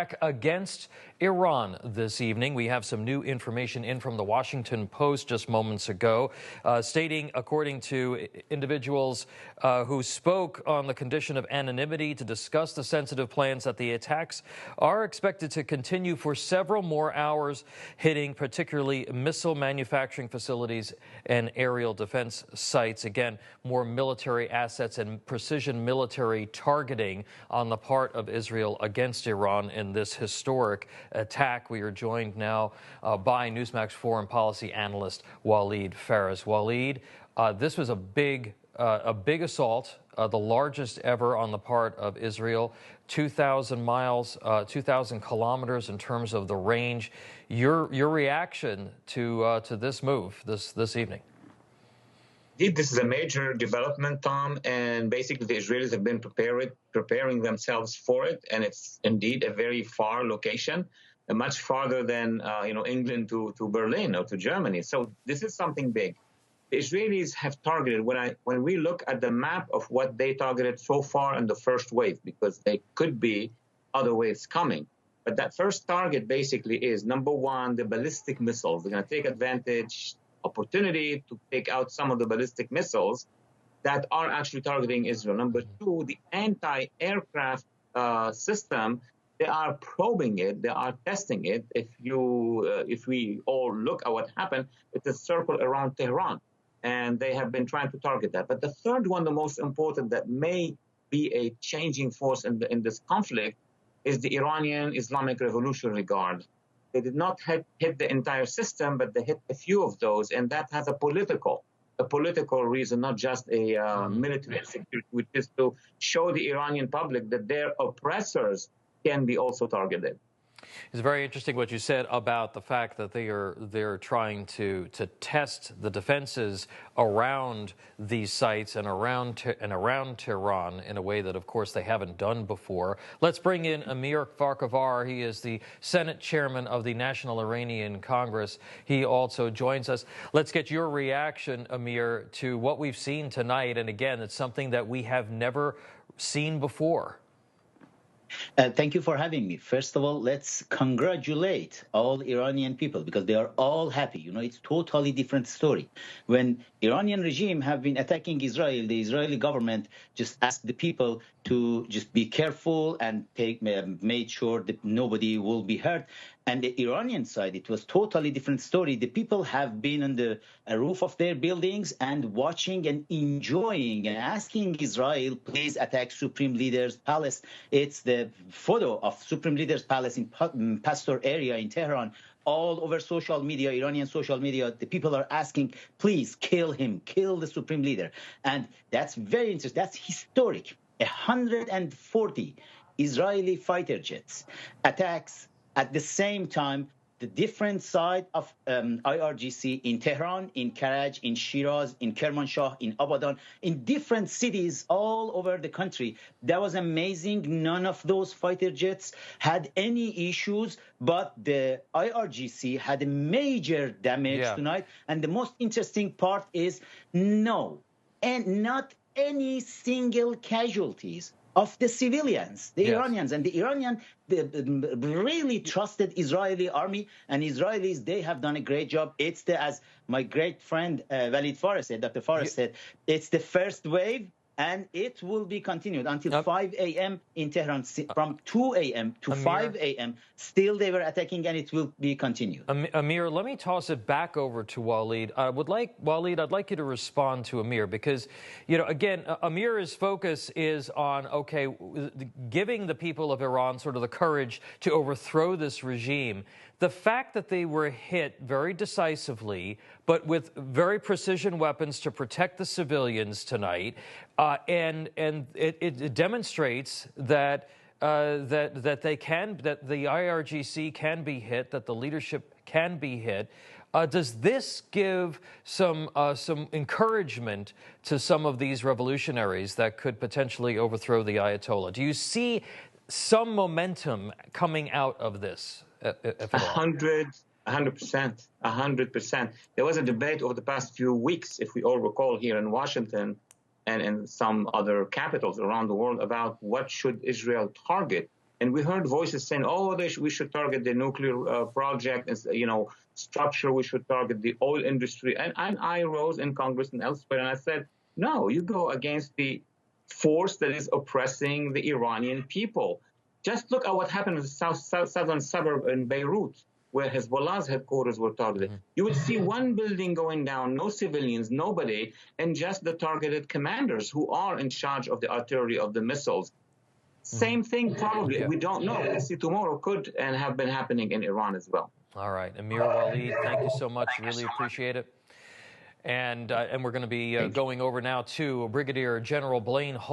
attack against Iran this evening. We have some new information in from the Washington Post just moments ago, stating, according to individuals who spoke on the condition of anonymity to discuss the sensitive plans, that the attacks are expected to continue for several more hours, hitting particularly missile manufacturing facilities and aerial defense sites. Again, more military assets and precision military targeting on the part of Israel against Iran in this historic attack. We are joined now by NewsMax foreign policy analyst Walid Fares. Walid, this was a big assault, the largest ever on the part of Israel, 2,000 miles, 2,000 kilometers in terms of the range. Your reaction to this move this evening? Indeed, this is a major development, Tom, and basically the Israelis have been preparing themselves for it, and it's indeed a very far location, much farther than England to Berlin or to Germany. So this is something big. The Israelis have targeted, when we look at the map of what they targeted so far in the first wave, because there could be other waves coming. But that first target basically is, number one, the ballistic missiles. They're going to take advantage, opportunity to take out some of the ballistic missiles that are actually targeting Israel. Number two, the anti-aircraft system. They are probing it. They are testing it. If we all look at what happened, it's a circle around Tehran, and they have been trying to target that. But the third one, the most important, that may be a changing force in this conflict, is the Iranian Islamic Revolutionary Guard. They did not hit the entire system, but they hit a few of those, and that has a political reason, not just a military security, which is to show the Iranian public that their oppressors can be also targeted. It's very interesting what you said about the fact that they're trying to test the defenses around these sites and around Tehran in a way that, of course, they haven't done before. Let's bring in Amir Fakhravar. He is the Senate chairman of the National Iranian Congress. He also joins us. Let's get your reaction, Amir, to what we've seen tonight. And again, it's something that we have never seen before. Thank you for having me. First of all, let's congratulate all Iranian people because they are all happy. You know, it's totally different story. When Iranian regime have been attacking Israel, the Israeli government just asked the people to just be careful and made sure that nobody will be hurt. And the Iranian side, it was totally different story. The people have been on the roof of their buildings and watching and enjoying and asking Israel, please attack Supreme Leader's palace. It's the photo of Supreme Leader's palace in Pastor area in Tehran. All over social media, Iranian social media, the people are asking, please kill him, kill the Supreme Leader. And that's very interesting. That's historic. 140 Israeli fighter jets attacks at the same time, the different side of IRGC in Tehran, in Karaj, in Shiraz, in Kermanshah, in Abadan, in different cities all over the country. That was amazing. None of those fighter jets had any issues, but the IRGC had a major damage tonight. And the most interesting part is not any single casualties of the civilians, the Iranians. And the Iranian really trusted Israeli army, and Israelis, they have done a great job. It's as my great friend Walid Fares said, Dr. Fares said, it's the first wave, and it will be continued until 5 a.m. in Tehran. From 2 a.m. to 5 a.m., still they were attacking, and it will be continued. Amir, let me toss it back over to Walid. Walid, I'd like you to respond to Amir because, you know, again, Amir's focus is on, okay, giving the people of Iran sort of the courage to overthrow this regime. The fact that they were hit very decisively, but with very precision weapons to protect the civilians tonight, and it demonstrates that that the IRGC can be hit, that the leadership can be hit. Does this give some encouragement to some of these revolutionaries that could potentially overthrow the Ayatollah? Do you see some momentum coming out of this? 100%. There was a debate over the past few weeks, if we all recall, here in Washington and in some other capitals around the world about what should Israel target. And we heard voices saying, oh, we should target the nuclear project, structure, we should target the oil industry. And I rose in Congress and elsewhere, and I said, no, you go against the force that is oppressing the Iranian people. Just look at what happened in the southern suburb in Beirut, where Hezbollah's headquarters were targeted. You would see one building going down, no civilians, nobody, and just the targeted commanders who are in charge of the artillery of the missiles. Same thing, probably. Yeah. We don't know. Let's see, tomorrow could and have been happening in Iran as well. All right. Amir Walid, thank you so much. Really appreciate it. And we're going to be going over now to Brigadier General Blaine Hall.